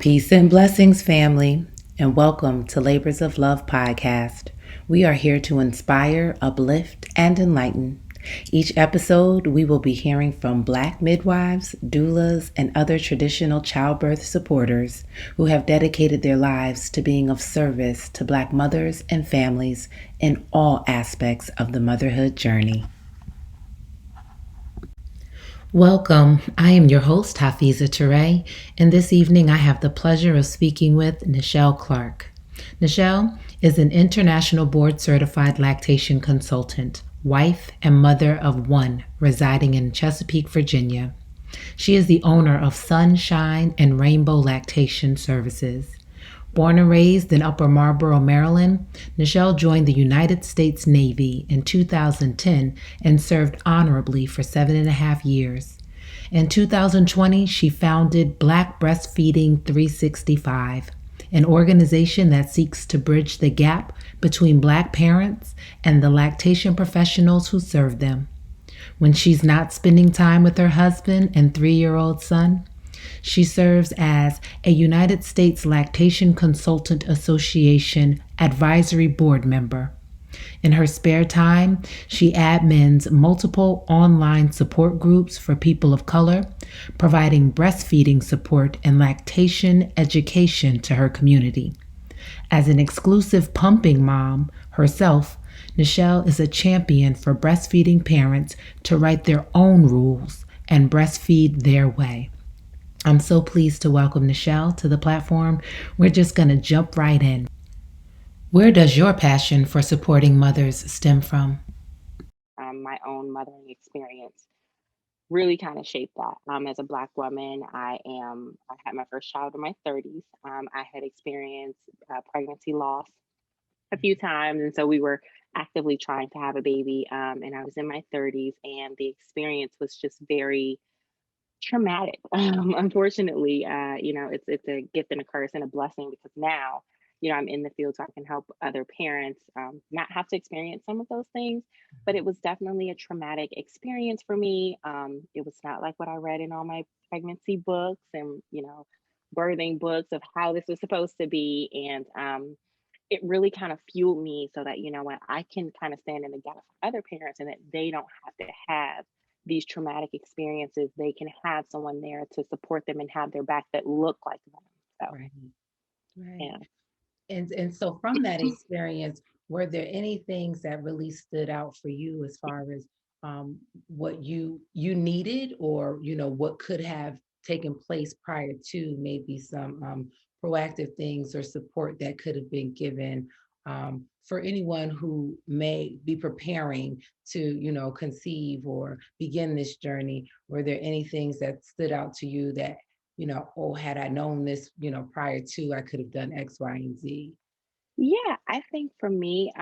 Peace and blessings, family, and welcome to Labors of Love podcast. We are here to inspire, uplift, and enlighten. Each episode, we will be hearing from Black midwives, doulas, and other traditional childbirth supporters who have dedicated their lives to being of service to Black mothers and families in all aspects of the motherhood journey. Welcome. I am your host, Hafeeza Ture, and this evening I have the pleasure of speaking with Nichelle Clark. Nichelle is an international board certified lactation consultant, wife, and mother of one residing in Chesapeake, Virginia. She is the owner of SonShine and Rainbows Lactation Services. Born and raised in Upper Marlboro, Maryland, Nichelle joined the United States Navy in 2010 and served honorably for 7.5 years. In 2020, she founded Black Breastfeeding 365, an organization that seeks to bridge the gap between Black parents and the lactation professionals who serve them. When she's not spending time with her husband and 3-year-old son, she serves as a United States Lactation Consultant Association advisory board member. In her spare time, she admins multiple online support groups for people of color, providing breastfeeding support and lactation education to her community. As an exclusive pumping mom herself, Nichelle is a champion for breastfeeding parents to write their own rules and breastfeed their way. I'm so pleased to welcome Nichelle to the platform. We're just going to jump right in. Where does your passion for supporting mothers stem from? My own mothering experience really kind of shaped that. As a Black woman, I had my first child in my 30s. I had experienced pregnancy loss a few times, and so we were actively trying to have a baby. And I was in my 30s, and the experience was just very traumatic. Unfortunately, it's a gift and a curse and a blessing because now, I'm in the field so I can help other parents not have to experience some of those things. But it was definitely a traumatic experience for me. It was not like what I read in all my pregnancy books and birthing books of how this was supposed to be, and it really kind of fueled me so that when I can kind of stand in the gap for other parents and that they don't have to have these traumatic experiences, they can have someone there to support them and have their back that look like them. So, Right, right. yeah. And so from that experience, were there any things that really stood out for you as far as what you needed, or what could have taken place prior to maybe some proactive things or support that could have been given for anyone who may be preparing to conceive or begin this journey? Were there any things that stood out to you that oh, had I known this, prior to, I could have done X, Y, and Z? Yeah, I think for me,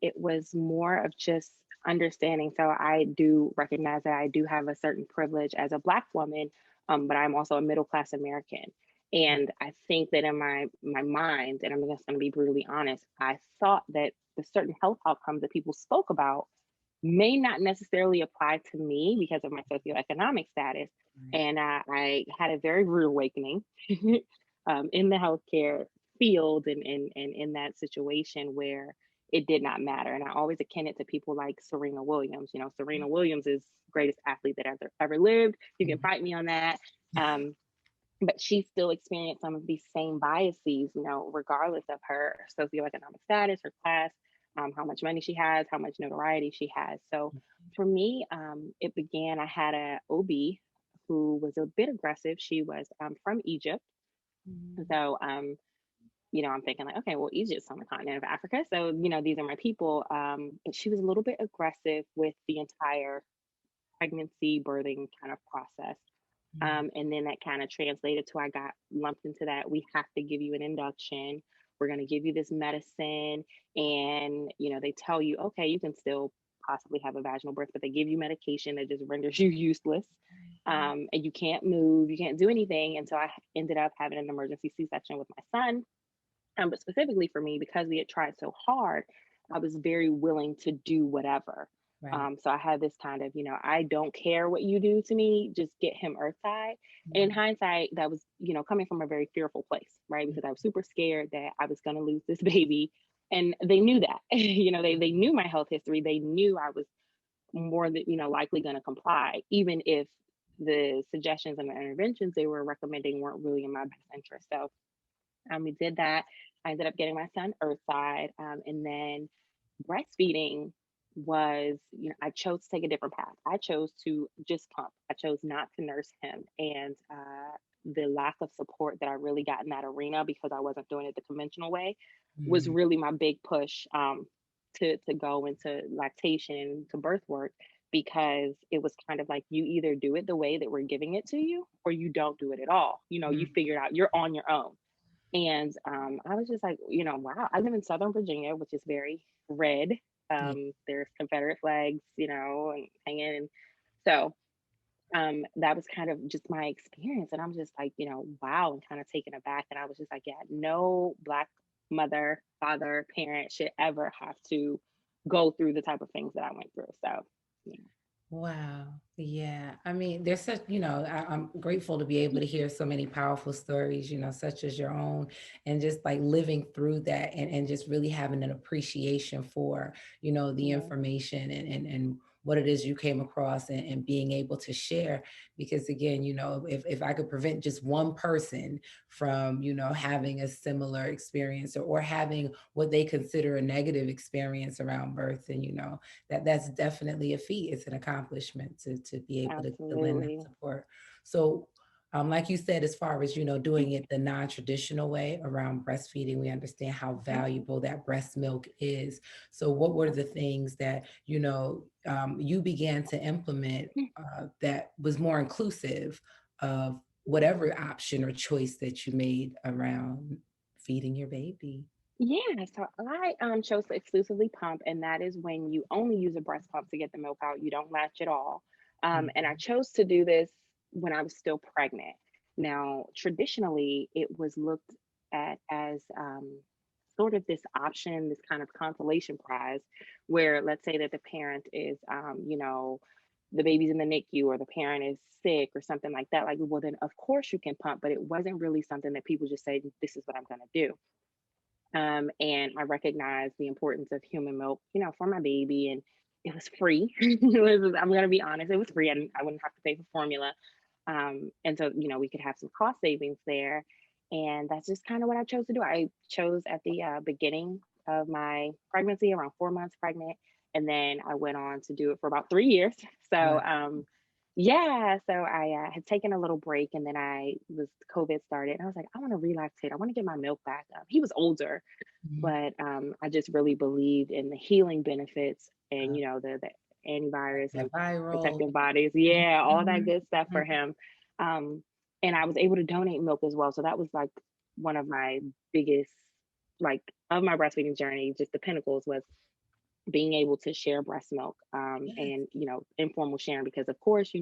it was more of just understanding. So I do recognize that I do have a certain privilege as a Black woman, but I'm also a middle class American. And I think that in my mind, and I'm just going to be brutally honest, I thought that the certain health outcomes that people spoke about may not necessarily apply to me because of my socioeconomic status. Right. And I had a very rude awakening in the healthcare field and in that situation where it did not matter. And I always akin it to people like Serena Williams. Serena Williams is greatest athlete that ever lived. You can Mhm. fight me on that. Um, but she still experienced some of these same biases, regardless of her socioeconomic status, her class, how much money she has, how much notoriety she has. So for me, it began, I had a OB who was a bit aggressive. She was from Egypt. Mhm. So, I'm thinking like, okay, well, Egypt's on the continent of Africa. So, these are my people. But she was a little bit aggressive with the entire pregnancy, birthing kind of process. Mhm. And then that kind of translated to I got lumped into that. We have to give you an induction. We're going to give you this medicine. And, they tell you, okay, you can still possibly have a vaginal birth, but they give you medication that just renders you useless. And you can't move, you can't do anything. And so I ended up having an emergency C section with my son. But specifically for me, because we had tried so hard, I was very willing to do whatever. Right. So I had this kind of, I don't care what you do to me, just get him earthside. In Mhm. hindsight, that was, coming from a very fearful place, right? Because I was super scared that I was going to lose this baby. And they knew that, they knew my health history. They knew I was more than, likely going to comply, even if the suggestions and the interventions they were recommending weren't really in my best interest. So we did that. I ended up getting my son earthside. And then breastfeeding was, I chose to take a different path. I chose to just pump. I chose not to nurse him. And the lack of support that I really got in that arena because I wasn't doing it the conventional way was Mm. really my big push to go into lactation, to birth work, because it was kind of like you either do it the way that we're giving it to you or you don't do it at all. You Mm. figure it out, you're on your own. And I was just like, wow, I live in Southern Virginia, which is very red. Yeah. There's Confederate flags, and hanging. And so that was kind of just my experience. And I'm just like, wow, and kind of taken aback. And I was just like, yeah, no Black mother, father, parent should ever have to go through the type of things that I went through. So, yeah. Wow. Yeah. I mean, there's such, I'm grateful to be able to hear so many powerful stories, such as your own, and just like living through that and just really having an appreciation for, the Yeah. information and what it is you came across and being able to share. Because again, if I could prevent just one person from, having a similar experience or having what they consider a negative experience around birth, and, that's definitely a feat. It's an accomplishment to be able to lend that Absolutely. support. So, like you said, as far as doing it the non-traditional way around breastfeeding, we understand how Mhm. valuable that breast milk is. So, what were Yeah. the things that you began to implement that was more inclusive of whatever option or choice that you made around feeding your baby? Yeah, so I chose to exclusively pump, and that is when you only use a breast pump to get the milk out. You don't latch at all. And I Mhm. chose to do this when I was still pregnant. Now, traditionally, it was looked at as sort of this option, this kind of consolation prize, where let's say that the parent is, the baby's in the NICU or the parent is sick or something like that. Like, well, then of course you can pump, but it wasn't really something that people just say, this is what I'm going to do. And I recognized the importance of human milk, for my baby. And it was free. I'm going to be honest, it was free. I wouldn't have to pay for formula. And so, we could have some cost savings there. And that's just kind of what I chose to do. I chose at the beginning of my pregnancy, around 4 months pregnant. And then I went on to do it for about 3 years. So, Wow. yeah, so I had taken a little break, and then COVID started, and I was like, I want to relactate. I want to get my milk back up. He was older, Mhm. but I just really believed in the healing benefits and, Uh, the antivirus and Antiviral. protective bodies. Yeah, all that Mhm. good stuff for Mhm. him. Um, and I was able to donate milk as well. So that was like one of my biggest, like, of my breastfeeding journey, just the pinnacles was being able to share breast milk, Yes. and informal sharing, because of course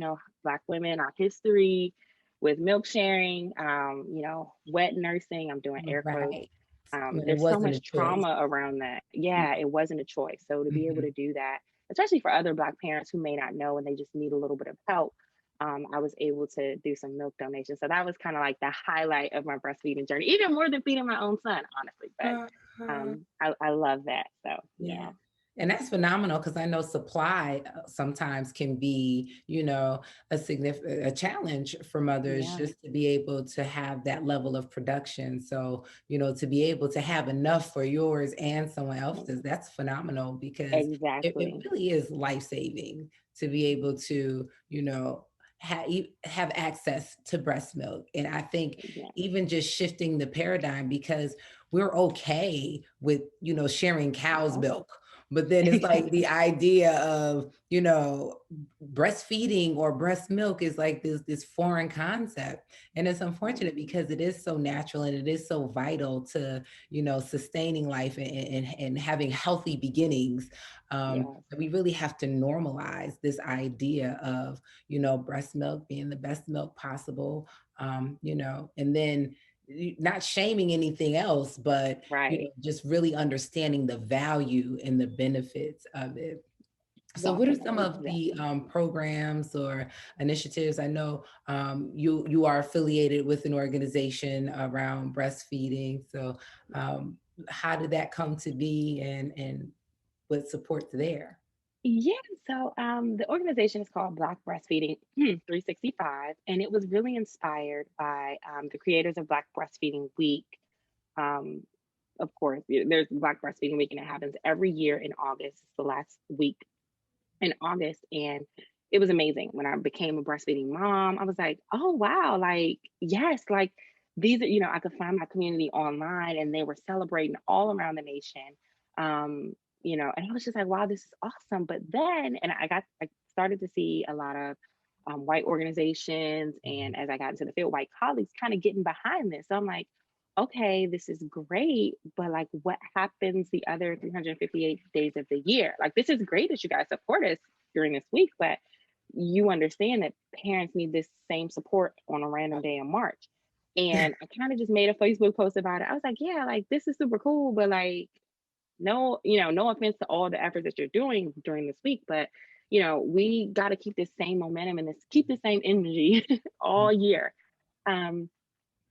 Black women, our history with milk sharing, wet nursing, I'm doing air quotes. Right. When it There's so wasn't a much choice. trauma around that. Yeah, it wasn't a choice. So to be able Mhm. to do that, especially for other Black parents who may not know and they just need a little bit of help, I was able to do some milk donation. So that was kind of like the highlight of my breastfeeding journey, even more than feeding my own son, honestly. But Uh-huh. I love that. So Yeah. yeah. And that's phenomenal because I know supply sometimes can be, a challenge for mothers Yeah. just to be able to have that level of production. So, to be able to have enough for yours and someone else's, that's phenomenal because it Exactly. really is life saving to be able to, have access to breast milk. And I think Yeah. even just shifting the paradigm because we're okay with, sharing cow's Uh-huh. milk. But then it's like the idea of, breastfeeding or breast milk is like this foreign concept. And it's Right. unfortunate because it is so natural and it is so vital to, sustaining life and having healthy beginnings. Yes. That we really have to normalize this idea of, breast milk being the best milk possible. And then not shaming anything else, but Right. just really understanding the value and the benefits of it. So what are some Definitely, of the definitely. programs or initiatives? I know you are affiliated with an organization around breastfeeding. So um, how did that come to be, and what support's there? Yeah, so the organization is called Black Breastfeeding 365, and it was really inspired by the creators of Black Breastfeeding Week. Um, of course, there's Black Breastfeeding Week, and it happens every year in August. It's the last week in August, and it was amazing. When I became a breastfeeding mom, I was like, oh wow, like yes, like these are, I could find my community online, and they were celebrating all around the nation. Um, and I was just like, wow, this is awesome. But then, and I started to see a lot of white organizations, and as I got into the field, white colleagues kind of getting behind this. So I'm like, okay, this is great, but like what happens the other 358 days of the year? Like, this is great that you guys support us during this week, but you understand that parents need this same support on a random day in March. And I kind of just made a Facebook post about it. I was like, yeah, like this is super cool, but like, no, no offense to all the effort that you're doing during this week, but we got to keep this same momentum and keep the same energy all year. Um,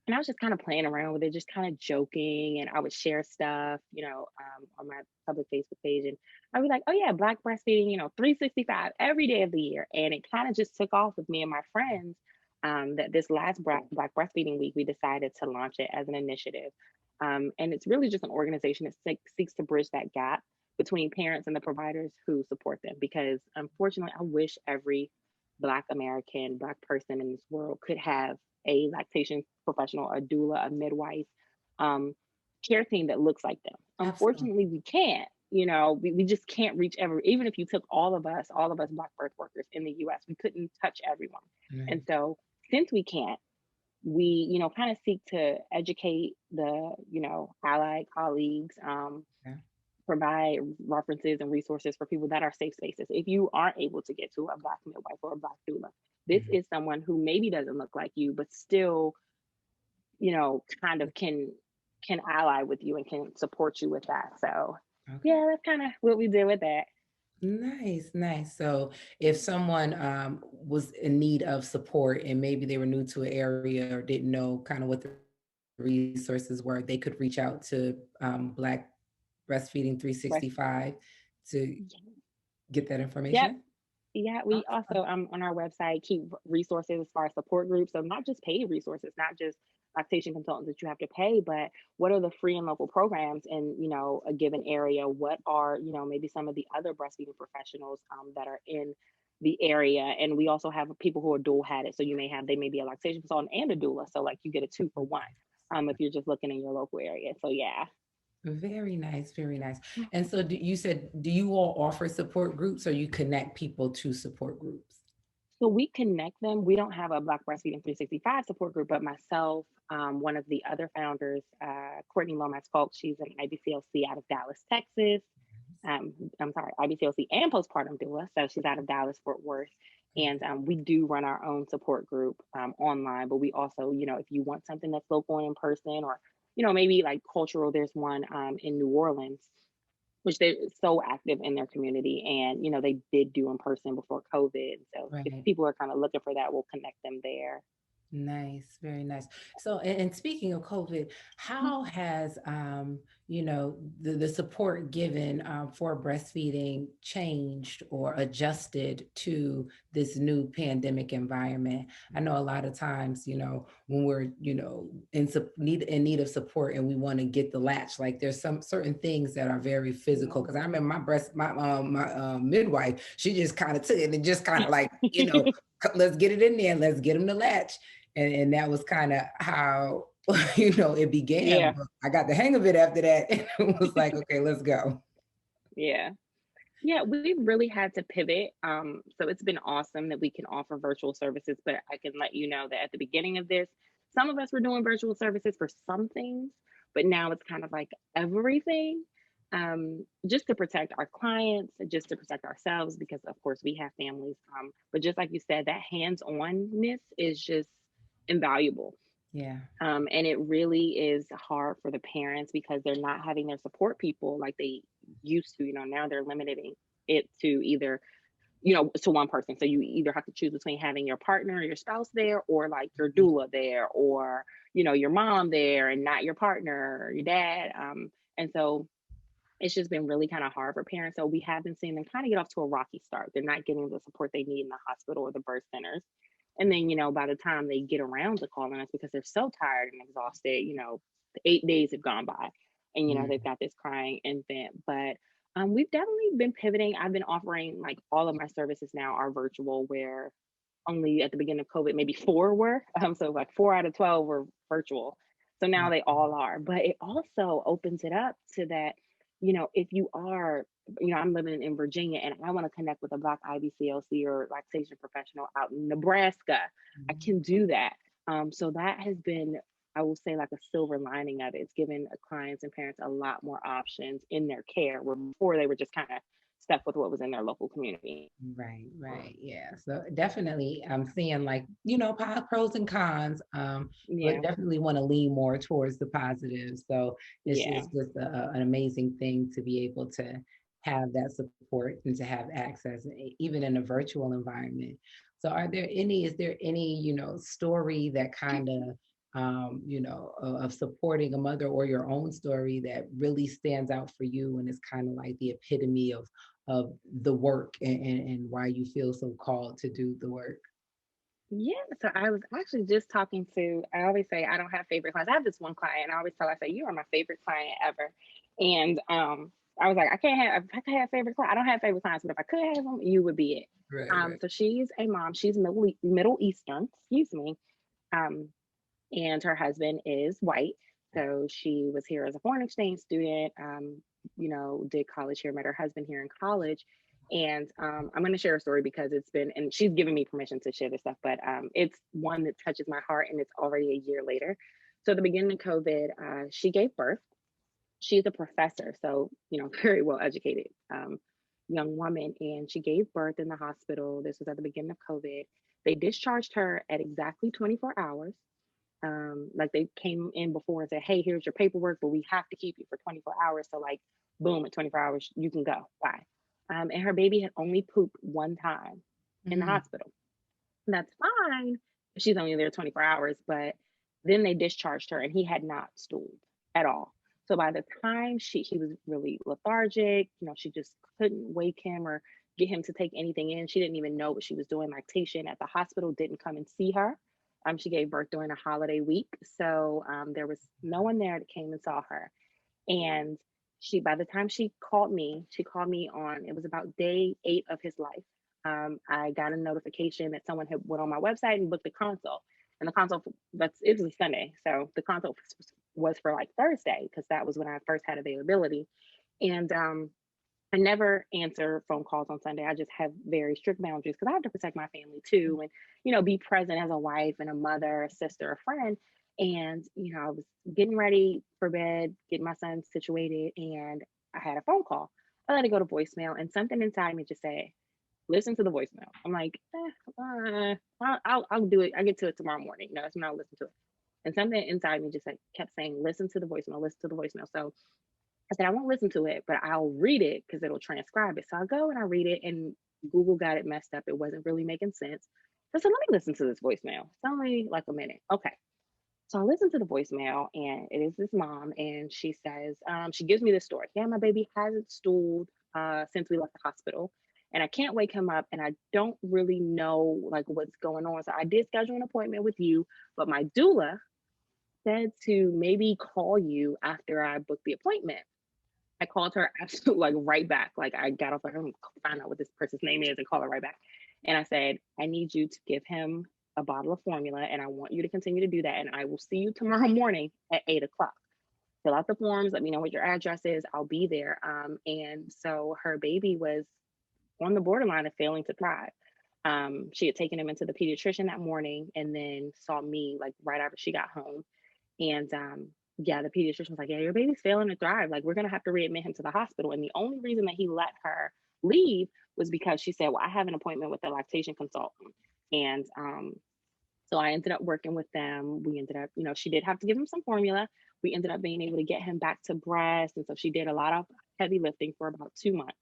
and I was just kind of playing around with it, just kind of joking. And I would share stuff, on my public Facebook page. And I'd be like, oh, yeah, Black breastfeeding, 365 every day of the year. And it kind of just took off with me and my friends. That this last Black Breastfeeding Week, we decided to launch it as an initiative. And it's really just an organization that seeks to bridge that gap between parents and the providers who support them. Because unfortunately, I wish every Black American, Black person in this world could have a lactation professional, a doula, a midwife, um, care team that looks like them. Absolutely. Unfortunately, we can't. We just can't reach even if you took all of us Black birth workers in the US, we couldn't touch everyone. And Right. so since we can't, we, kind of seek to educate the, allied colleagues, Yeah. provide references and resources for people that are safe spaces. If you aren't able to get to a Black midwife or a Black doula, this Mhm. is someone who maybe doesn't look like you, but still, kind of can ally with you and can support you with that. So Okay. yeah, that's kind of what we did with that. Nice, nice. So if someone was in need of support and maybe they were new to an area or didn't know kind of what the resources were, they could reach out to Black Breastfeeding Right. 365 to get that Yep. information. Yeah, we also on our website keep resources as far as support groups. So not just paid resources, not just lactation consultants that you have to pay, but what are the free and local programs in a given area? What are maybe some of the other breastfeeding professionals that are in the area? And we also have people who are dual hatted. So they may be a lactation consultant and a doula. So like you get a 2 for 1 if you're just looking in your local area. So yeah. Very nice, very nice. And so you said, do you all offer support groups or you connect people to support groups? So we connect them. We don't have a Black Breastfeeding 365 support group, but myself, one of the other founders, Courtney Lomax Polk, she's an IBCLC out of Dallas, Texas. I'm sorry, IBCLC and postpartum doula. So she's out of Dallas, Fort Worth. And we do run our own support group online, but we also, if you want something that's local and in person or, maybe like cultural, there's one in New Orleans which they're so active in their community and they did do in person before COVID. So if Right. people are kind of looking for that, we'll connect them there. Nice, very nice. So, and speaking of COVID, how has the support given for breastfeeding changed or adjusted to this new pandemic environment? I know a lot of times, when we're in need of support and we want to get the latch, like there's some certain things that are very physical. Because I remember my midwife, she just kind of took it and just kind of like let's get it in there, let's get them to latch. And that was kind of how it began. Yeah, But I got the hang of it after that. And it was like, okay, let's go. yeah. Yeah, we've really had to pivot. So it's been awesome that we can offer virtual services, but I can let you know that at the beginning of this, some of us were doing virtual services for some things, but now it's kind of like everything, just to protect our clients, just to protect ourselves, because of course we have families. But just like you said, that hands-onness is just invaluable. Yeah. And it really is hard for the parents because they're not having their support people like they used to. Now they're limited it to either, to one person. So you either have to choose between having your partner or your spouse there, or like your doula there, or, your mom there and not your partner or your dad. And so it's just been really kind of hard for parents. So we have been seeing them kind of get off to a rocky start. They're not getting the support they need in the hospital or the birth centers. And then, by the time they get around to calling us because they're so tired and exhausted, the 8 days have gone by and, they've got this crying infant. But we've definitely been pivoting. I've been offering like all of my services now are virtual, where only at the beginning of COVID, maybe four were. So like 4 out of 12 were virtual. So now they all are. But it also opens it up to that, if you are, I'm living in Virginia and I want to connect with a Black IBCLC or lactation professional out in Nebraska, I can do that. So that has been, I will say, like a silver lining of it. It's given clients and parents a lot more options in their care, where before they were just kind of stuck with what was in their local community. Right. Yeah. So definitely I'm seeing like, pros and cons, but Yeah. definitely want to lean more towards the positive. So it's Yeah. just an amazing thing to be able to have that support and to have access, even in a virtual environment. So is there any, story that kind of, of supporting a mother, or your own story that really stands out for you and is kind of like the epitome of the work, and why you feel so called to do the work? Yeah, so I was actually just talking to, I always say I don't have favorite clients. I have this one client, I always tell, I say, you are my favorite client ever. And I was like, if I could have favorite client, I don't have favorite clients, but if I could have them, you would be it. Right. So she's a mom, she's Middle Eastern, excuse me. Um, and her husband is white. So she was here as a foreign exchange student, did college here, met her husband here in college. And I'm going to share a story because it's been, and she's given me permission to share this stuff, but it's one that touches my heart, and it's already a year later. So at the beginning of COVID, she gave birth. She's a professor, so, very well educated young woman. And she gave birth in the hospital. This was at the beginning of COVID. They discharged her at exactly 24 hours. Like they came in before and said, hey, here's your paperwork, but we have to keep you for 24 hours. So like, boom, at 24 hours, you can go. Bye. And her baby had only pooped one time in the hospital. And that's fine. She's only there 24 hours, but then they discharged her and he had not stooled at all. So by the time he was really lethargic, she just couldn't wake him or get him to take anything in. She didn't even know what she was doing. Lactation at the hospital didn't come and see her. She gave birth during a holiday week. So there was no one there that came and saw her. And by the time she called me on, it was about day 8 of his life. I got a notification that someone had went on my website and booked a consult. And the consult, it was a Sunday. So the consult was for like Thursday, because that was when I first had availability. And I never answer phone calls on Sunday. I just have very strict boundaries because I have to protect my family too, and be present as a wife and a mother, a sister, a friend. And I was getting ready for bed, getting my son situated, and I had a phone call. I let it go to voicemail, and something inside me just said, "Listen to the voicemail." I'm like, I'll do it. I get to it tomorrow morning. That's when I'll listen to it. And something inside me just kept saying, "Listen to the voicemail. Listen to the voicemail." So I said, I won't listen to it, but I'll read it because it'll transcribe it. So I go and I read it, and Google got it messed up. It wasn't really making sense. So I said, let me listen to this voicemail. It's only like a minute. Okay. So I listen to the voicemail, and it is this mom, and she says, she gives me this story. Yeah, my baby hasn't stooled since we left the hospital, and I can't wake him up, and I don't really know like what's going on. So I did schedule an appointment with you, but my doula said to maybe call you after I booked the appointment. I called her absolutely like right back. Like I got off, like I'm gonna find out what this person's name is and call her right back. And I said, I need you to give him a bottle of formula, and I want you to continue to do that. And I will see you tomorrow morning at 8 o'clock. Fill out the forms. Let me know what your address is. I'll be there. And so her baby was on the borderline of failing to thrive. She had taken him into the pediatrician that morning, and then saw me like right after she got home. And yeah, the pediatrician was like, yeah, your baby's failing to thrive. Like, we're going to have to readmit him to the hospital. And the only reason that he let her leave was because she said, well, I have an appointment with a lactation consultant. And so I ended up working with them. We ended up, she did have to give him some formula. We ended up being able to get him back to breast. And so she did a lot of heavy lifting for about 2 months.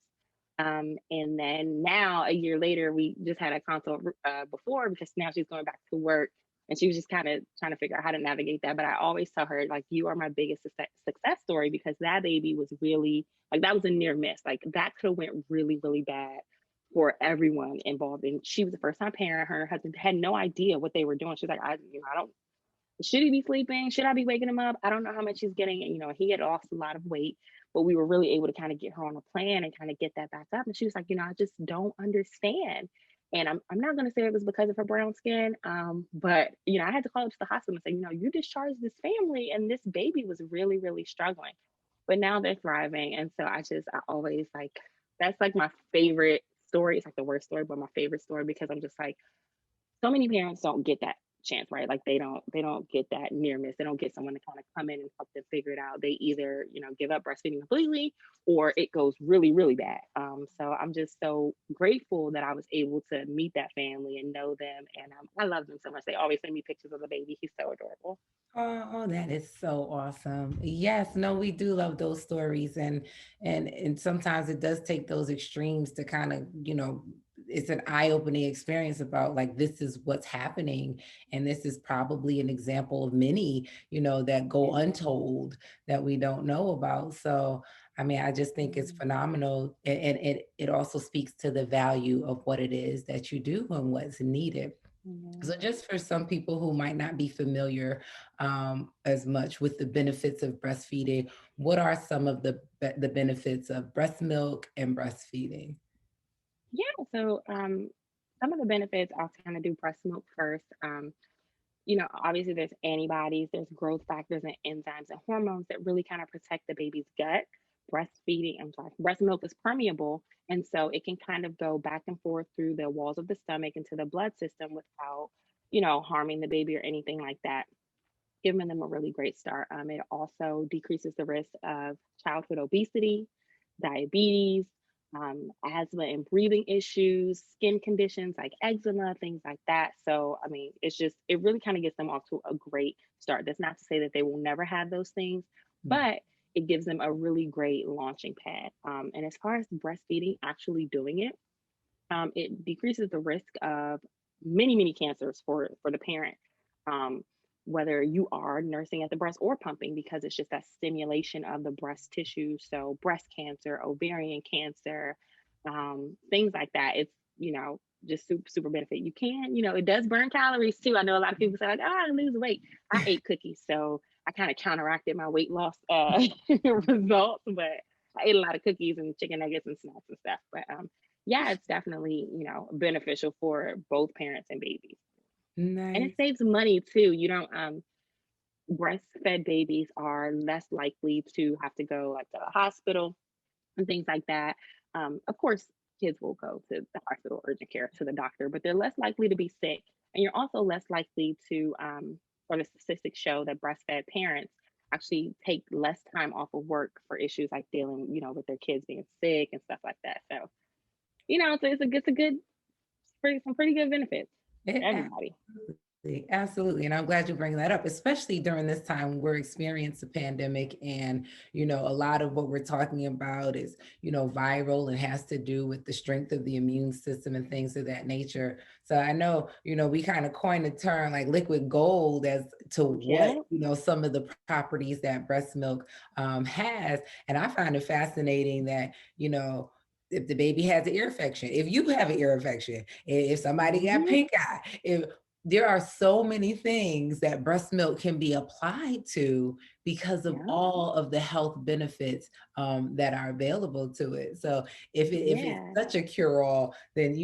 And then now, a year later, we just had a consult before because now she's going back to work and she was just kind of trying to figure out how to navigate that. But I always tell her, like, you are my biggest success story because that baby was really, like, that was a near miss. Like, that could have went really, really bad for everyone involved. And she was a first time parent. Her husband had no idea what they were doing. She's like, I don't, should he be sleeping? Should I be waking him up? I don't know how much he's getting. And, he had lost a lot of weight, but we were really able to kind of get her on a plan and kind of get that back up. And she was like, I just don't understand. And I'm not going to say it was because of her brown skin, but, I had to call up to the hospital and say, you discharged this family and this baby was really, really struggling. But now they're thriving. And so I always like, that's like my favorite story. It's like the worst story, but my favorite story because I'm just like, so many parents don't get that chance, right? Like they don't get that near miss. They don't get someone to kind of come in and help them figure it out. They either, give up breastfeeding completely or it goes really, really bad. So I'm just so grateful that I was able to meet that family and know them. And I love them so much. They always send me pictures of the baby. He's so adorable. Oh, that is so awesome. Yes, no, we do love those stories and sometimes it does take those extremes to kind of, it's an eye-opening experience about like this is what's happening and this is probably an example of many, that go Yeah. untold that we don't know about. So, I mean, I just think it's Mhm. phenomenal and it also speaks to the value of what it is that you do and what's needed. So, Yeah. just for some people who might not be familiar as much with the benefits of breastfeeding, what are some of the benefits of breast milk and breastfeeding? Yeah. So some of the benefits, I'll kind of do breast milk first. Obviously there's antibodies, there's growth factors and enzymes and hormones that really kind of protect the baby's gut. Breast milk is permeable. And so it can kind of go back and forth through the walls of the stomach into the blood system without, harming the baby or anything like that, giving them a really great start. It also decreases the risk of childhood obesity, diabetes, asthma and breathing issues, skin conditions like eczema, things like that. So, I mean, it really kind of gets them off to a great start. That's not to say that they will never have those things, Mm. but it gives them a really great launching pad. And as far as breastfeeding, actually doing it, it decreases the risk of many, many cancers for the parent, um, whether you are nursing at the breast or pumping, because it's just that stimulation of the breast tissue. So breast cancer, ovarian cancer, things like that. It's, just super, super benefit. You can, it does burn calories too. I know a lot of people say like, oh, I lose weight. I ate cookies, so I kind of counteracted my weight loss results, but I ate a lot of cookies and chicken nuggets and snacks and stuff. But yeah, it's definitely, beneficial for both parents and babies. And it Nice. saves money too. You don't breastfed babies are less likely to have to go like to the hospital and things like that. Of course, kids will go to the hospital, urgent care, to the doctor, but they're less likely to be sick. And you're also less likely to, or the statistics show that breastfed parents actually take less time off of work for issues like dealing, with their kids being sick and stuff like that. So, it's a good, some pretty good benefits for It everybody. absolutely. And I'm glad you bring that up, especially during this time when we're experiencing a pandemic. And, a lot of what we're talking about is, viral and has to do with the strength of the immune system and things of that nature. So I know, we kind of coined the term like liquid gold as to what, Yeah. some of the properties that breast milk has. And I find it fascinating that, if the baby has an ear infection, if you have an ear infection, if somebody got Hmm. pink eye, if there are so many things that breast milk can be applied to because of Yeah. all of the health benefits that are available to it. So if it's Yeah. such a cure-all, then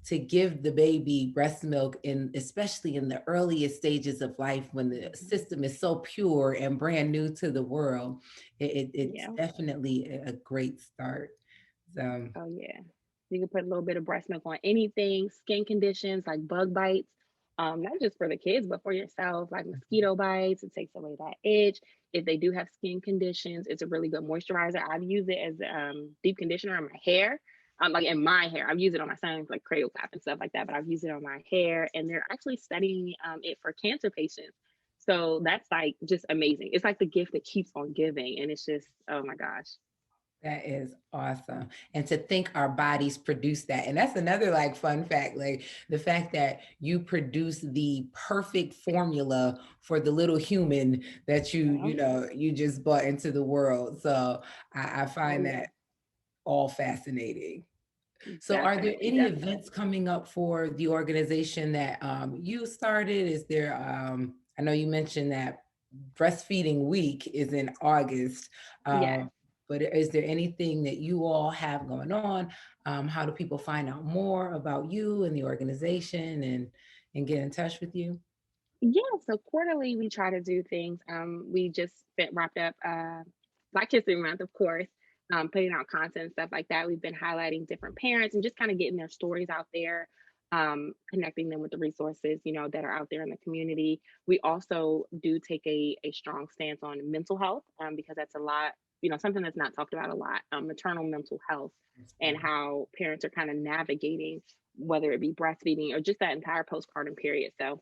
to give the baby breast milk in especially in the earliest stages of life when the Mhm. system is so pure and brand new to the world, it's Yeah. definitely a great start. So Oh yeah. You can put a little bit of breast milk on anything, skin conditions like bug bites, not just for the kids, but for yourself, like mosquito bites. It takes away that itch. If they do have skin conditions, it's a really good moisturizer. I've used it as deep conditioner on my hair. Like in my hair, I've used it on my son's like cradle cap and stuff like that, but I've used it on my hair, and they're actually studying it for cancer patients. So that's like just amazing. It's like the gift that keeps on giving, and it's just, oh my gosh. That is awesome. And to think our bodies produce that. And that's another like fun fact, like the fact that you produce the perfect formula for the little human that Yeah. you just brought into the world. So I Oh find yeah. that all fascinating. So are there Definitely, any definitely. events coming up for the organization that you started? Is there, I know you mentioned that breastfeeding week is in August, Yes. but is there anything that you all have going on? How do people find out more about you and the organization and get in touch with you? Yeah, so quarterly we try to do things. We just wrapped up Black History Month, of course, putting out content and stuff like that. We've been highlighting different parents and just kind of getting their stories out there, connecting them with the resources, that are out there in the community. We also do take a strong stance on mental health, because that's a lot, something that's not talked about a lot, maternal mental health and how parents are kind of navigating, whether it be breastfeeding or just that entire postpartum period. So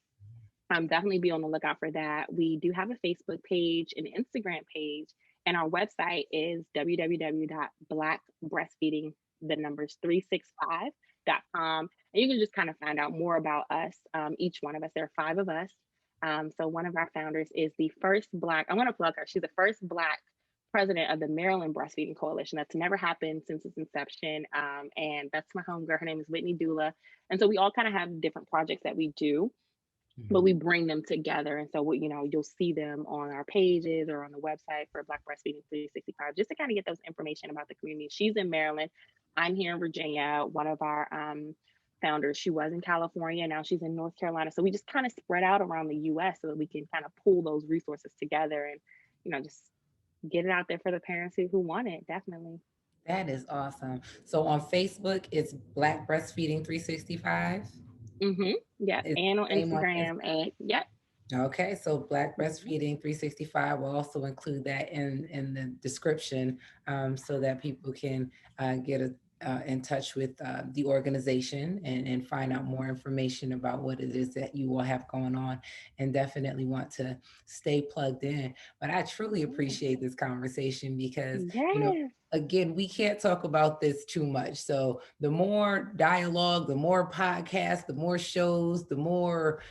definitely be on the lookout for that. We do have a Facebook page, an Instagram page, and our website is www.blackbreastfeeding, the numbers 365.com. And you can just kind of find out more about us, each one of us. There are five of us. So one of our founders is the first Black, I want to plug her, she's the first Black president of the Maryland Breastfeeding Coalition. That's never happened since its inception. And that's my homegirl. Her name is Whitney Dula. And so we all kind of have different projects that we do, but we Mhm. bring them together. And so, you'll see them on our pages or on the website for Black Breastfeeding 365, just to kind of get those information about the community. She's in Maryland. I'm here in Virginia. One of our founders, she was in California. Now she's in North Carolina. So we just kind of spread out around the US so that we can kind of pull those resources together and, just get it out there for the parents who want it. Definitely. That is awesome. So on Facebook, it's Black Breastfeeding 365. Mm-hmm. Yep. It's And on the same on Instagram. And yep. Okay, so Black Mhm. Breastfeeding 365 will also include that in the description, so that people can get in touch with the organization and find out more information about what it is that you will have going on, and definitely want to stay plugged in. But I truly Yeah. appreciate this conversation because, Yes. again, we can't talk about this too much. So the more dialogue, the more podcasts, the more shows, the more,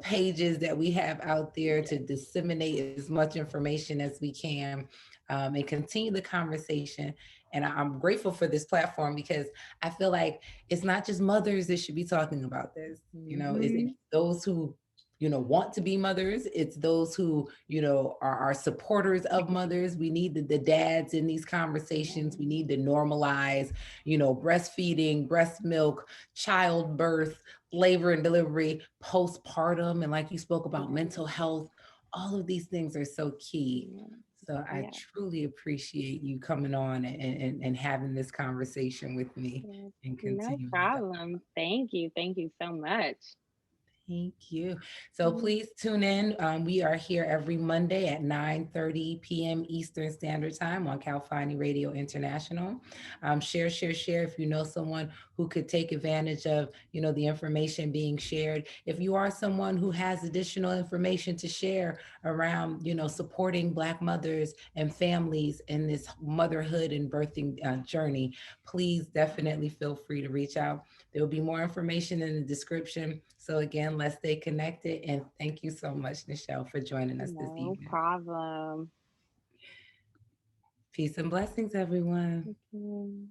pages that we have out there to disseminate as much information as we can, and continue the conversation. And I'm grateful for this platform because I feel like it's not just mothers that should be talking about this. It's Hmm. those who want to be mothers. It's those who are supporters of mothers. We need the dads in these conversations. We need to normalize breastfeeding, breast milk, childbirth, labor and delivery, postpartum, and like you spoke about, mental health. All of these things are so key. Yeah. So I Yeah. truly appreciate you coming on and having this conversation with me Yes. and No continuing to go. problem. Thank you. Thank you so much. Thank you. So Mm. please tune in. We are here every Monday at 9:30 p.m. Eastern Standard Time on Calfani Radio International. Share. If you know someone who could take advantage of, the information being shared. If you are someone who has additional information to share around, supporting Black mothers and families in this motherhood and birthing journey, please definitely feel free to reach out. There will be more information in the description. So again, let's stay connected. And thank you so much, Nichelle, for joining us this No evening. problem. Peace and blessings, everyone. Okay.